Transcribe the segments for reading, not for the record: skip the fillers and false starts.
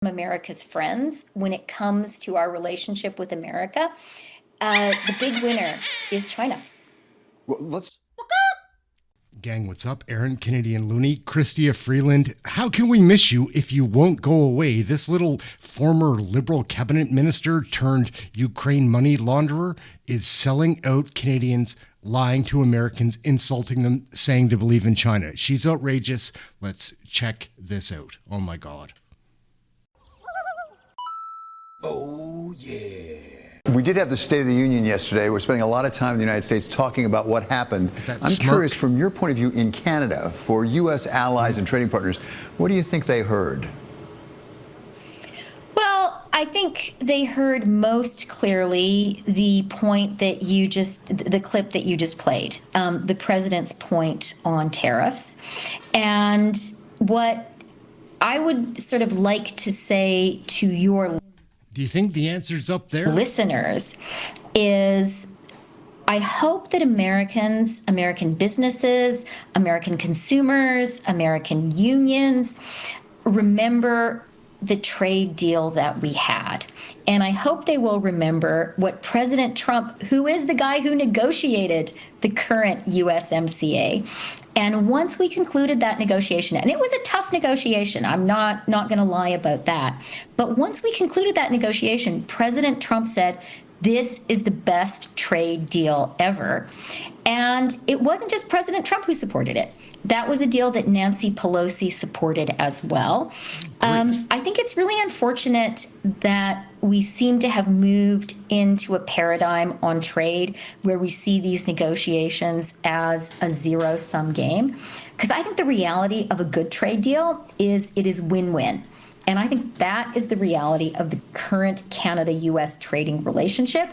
America's friends when it comes to our relationship with America. The big winner is China. Well, let's. Gang, what's up? Aaron, Canadian Looney, Christia Freeland. How can we miss you if you won't go away? This little former Liberal cabinet minister turned Ukraine money launderer is selling out Canadians, lying to Americans, insulting them, saying to believe in China. She's outrageous. Let's check this out. Oh my God. Oh, yeah. We did have the State of the Union yesterday. We're spending a lot of time in the United States talking about what happened. I'm curious, from your point of view in Canada, for U.S. allies and trading partners, what do you think they heard? Well, I think they heard most clearly the point that the clip that you just played, the president's point on tariffs. And what I would sort of like to say to your Do you think the answer's up there? listeners is I hope that Americans, American businesses, American consumers, American unions remember the trade deal that we had. And I hope they will remember what President Trump, who is the guy who negotiated the current USMCA, and once we concluded that negotiation, and it was a tough negotiation, I'm not going to lie about that, but once we concluded that negotiation, President Trump said, this is the best trade deal ever. And it wasn't just President Trump who supported it. That was a deal that Nancy Pelosi supported as well. I think it's really unfortunate that we seem to have moved into a paradigm on trade where we see these negotiations as a zero-sum game. Because I think the reality of a good trade deal is it is win-win. And I think that is the reality of the current Canada-U.S. trading relationship.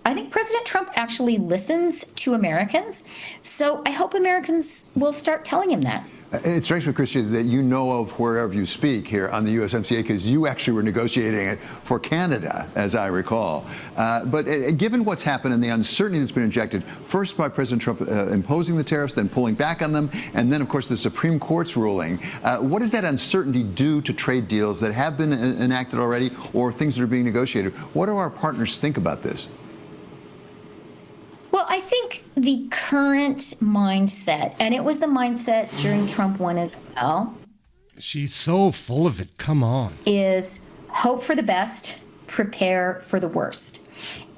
I think President Trump actually listens to Americans. So I hope Americans will start telling him that. It strikes me, Christian, that you know of wherever you speak here on the USMCA because you actually were negotiating it for Canada, as I recall. But given what's happened and the uncertainty that's been injected, first by President Trump imposing the tariffs, then pulling back on them, and then, of course, the Supreme Court's ruling, what does that uncertainty do to trade deals that have been enacted already or things that are being negotiated? What do our partners think about this? Well, I think the current mindset, and it was the mindset during Trump 1 as well. She's so full of it. Come on. Is hope for the best, prepare for the worst.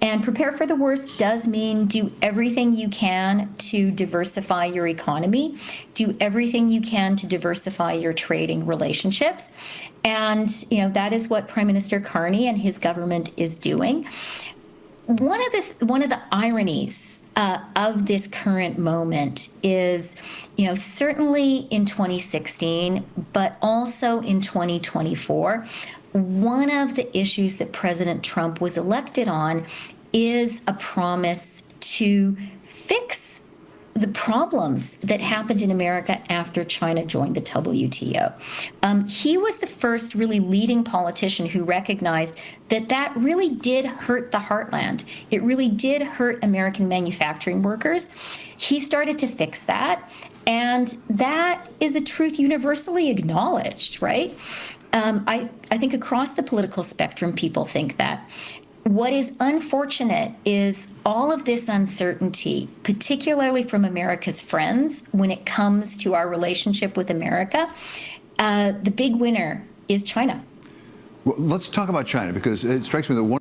And prepare for the worst does mean do everything you can to diversify your economy, do everything you can to diversify your trading relationships. And, that is what Prime Minister Carney and his government is doing. One of the ironies of this current moment is, certainly in 2016, but also in 2024, one of the issues that President Trump was elected on is a promise to fix the problems that happened in America after China joined the WTO. He was the first really leading politician who recognized that really did hurt the heartland. It really did hurt American manufacturing workers. He started to fix that, and that is a truth universally acknowledged, right? I think across the political spectrum, people think that. What is unfortunate is all of this uncertainty, particularly from America's friends, when it comes to our relationship with America. The big winner is China. Well, let's talk about China, because it strikes me that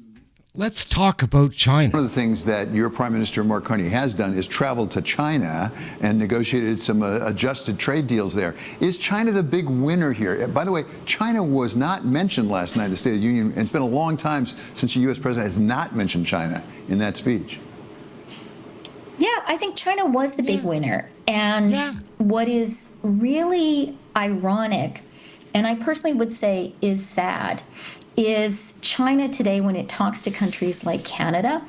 Let's talk about China. one of the things that your Prime Minister, Mark Carney, has done is traveled to China and negotiated some adjusted trade deals there. Is China the big winner here? By the way, China was not mentioned last night in the State of the Union, and it's been a long time since the U.S. president has not mentioned China in that speech. Yeah, I think China was the big winner. And what is really ironic, and I personally would say is sad, is China today, when it talks to countries like Canada,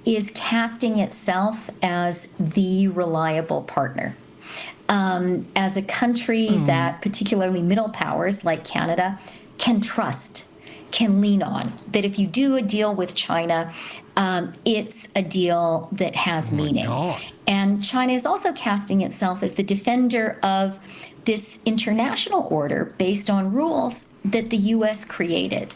is casting itself as the reliable partner. As a country that particularly middle powers like Canada can trust, can lean on, that if you do a deal with China, it's a deal that has meaning. God. And China is also casting itself as the defender of this international order based on rules that the U.S. created.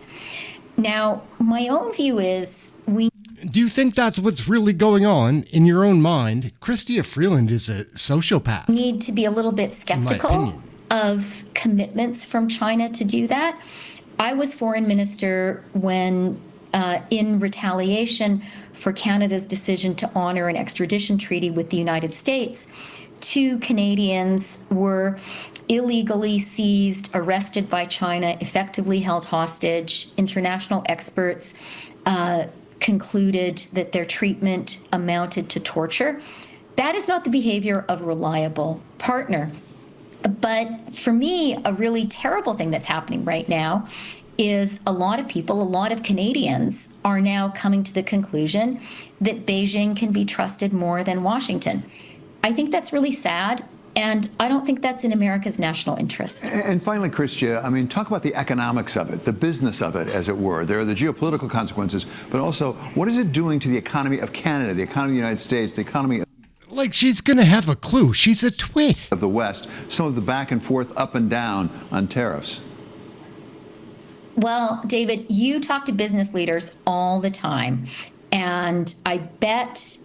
Now, my own view is Do you think that's what's really going on in your own mind? Chrystia Freeland is a sociopath. Need to be a little bit skeptical opinion. of commitments from China to do that. I was foreign minister when, in retaliation for Canada's decision to honor an extradition treaty with the United States, 2 Canadians were illegally seized, arrested by China, effectively held hostage. International experts concluded that their treatment amounted to torture. That is not the behavior of a reliable partner. But for me, a really terrible thing that's happening right now is a lot of people, a lot of Canadians are now coming to the conclusion that Beijing can be trusted more than Washington. I think that's really sad, and I don't think that's in America's national interest. And finally, Chrystia, I mean, talk about the economics of it, the business of it, as it were. There are the geopolitical consequences, but also, what is it doing to the economy of Canada, the economy of the United States, the economy Like she's going to have a clue. She's a twit. of the West, some of the back and forth, up and down on tariffs? Well, David, you talk to business leaders all the time, and I bet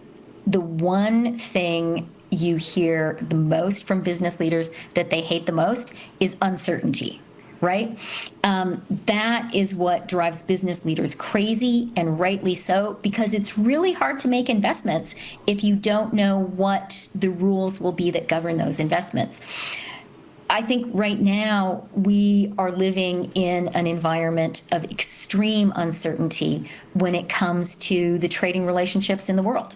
the one thing you hear the most from business leaders that they hate the most is uncertainty, right? That is what drives business leaders crazy, and rightly so, because it's really hard to make investments if you don't know what the rules will be that govern those investments. I think right now we are living in an environment of extreme uncertainty when it comes to the trading relationships in the world.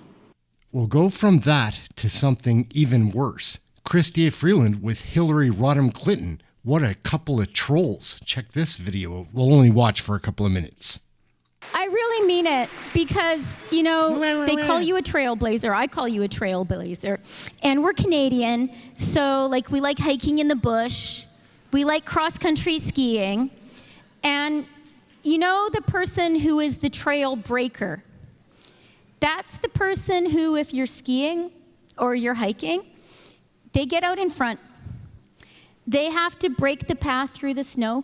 We'll go from that to something even worse. Chrystia Freeland with Hillary Rodham Clinton. What a couple of trolls. Check this video. We'll only watch for a couple of minutes. I really mean it because, you know, they call you a trailblazer. I call you a trailblazer. And we're Canadian, so like we like hiking in the bush. We like cross-country skiing. And you know the person who is the trail breaker? That's the person who, if you're skiing or you're hiking, they get out in front. They have to break the path through the snow.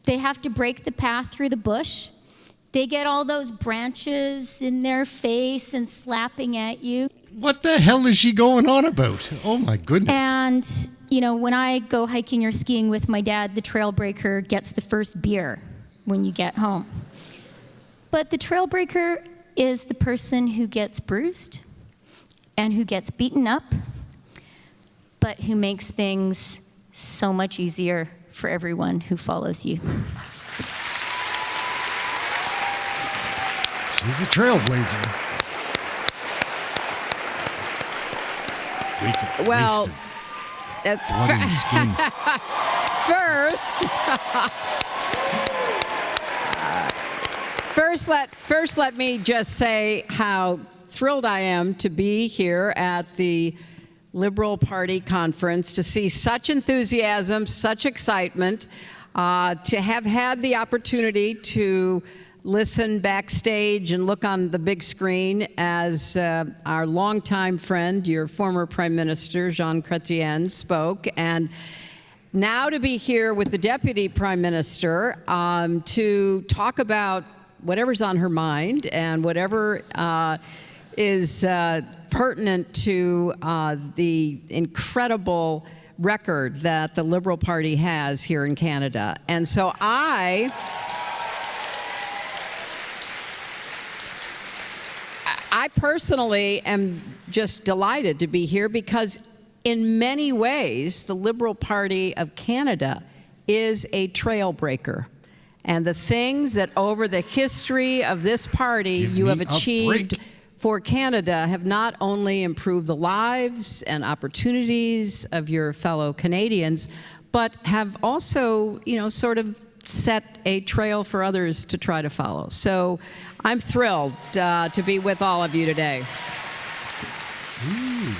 They have to break the path through the bush. They get all those branches in their face and slapping at you. What the hell is she going on about? Oh my goodness. And, you know, when I go hiking or skiing with my dad, the trail breaker gets the first beer when you get home. But the trail breaker is the person who gets bruised and who gets beaten up, but who makes things so much easier for everyone who follows you. She's a trailblazer. Well, blood in the skin. First, let me just say how thrilled I am to be here at the Liberal Party conference, to see such enthusiasm, such excitement, to have had the opportunity to listen backstage and look on the big screen as our longtime friend, your former Prime Minister, Jean Chrétien, spoke, and now to be here with the Deputy Prime Minister to talk about whatever's on her mind and whatever is pertinent to the incredible record that the Liberal Party has here in Canada. And so I personally am just delighted to be here because in many ways, the Liberal Party of Canada is a trailbreaker. And the things that over the history of this party you have achieved for Canada have not only improved the lives and opportunities of your fellow Canadians, but have also, you know, sort of set a trail for others to try to follow. So I'm thrilled to be with all of you today. Ooh,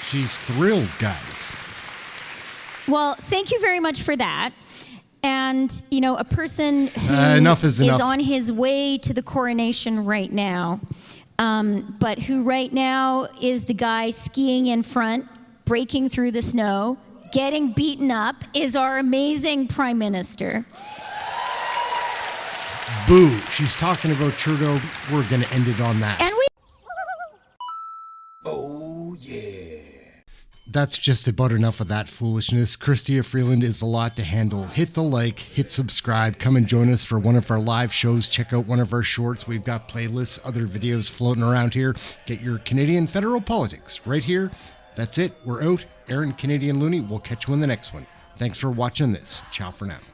she's thrilled, guys. Well, thank you very much for that. And, you know, a person who enough is enough. on his way to the coronation right now, but who right now is the guy skiing in front, breaking through the snow, getting beaten up is our amazing Prime Minister. Boo. She's talking about Trudeau. We're going to end it on that. And we That's just about enough of that foolishness. Christia Freeland is a lot to handle. Hit the like, hit subscribe, come and join us for one of our live shows. Check out one of our shorts. We've got playlists, other videos floating around here. Get your Canadian federal politics right here. That's it. We're out. Aaron Canadian Looney. We'll catch you in the next one. Thanks for watching this. Ciao for now.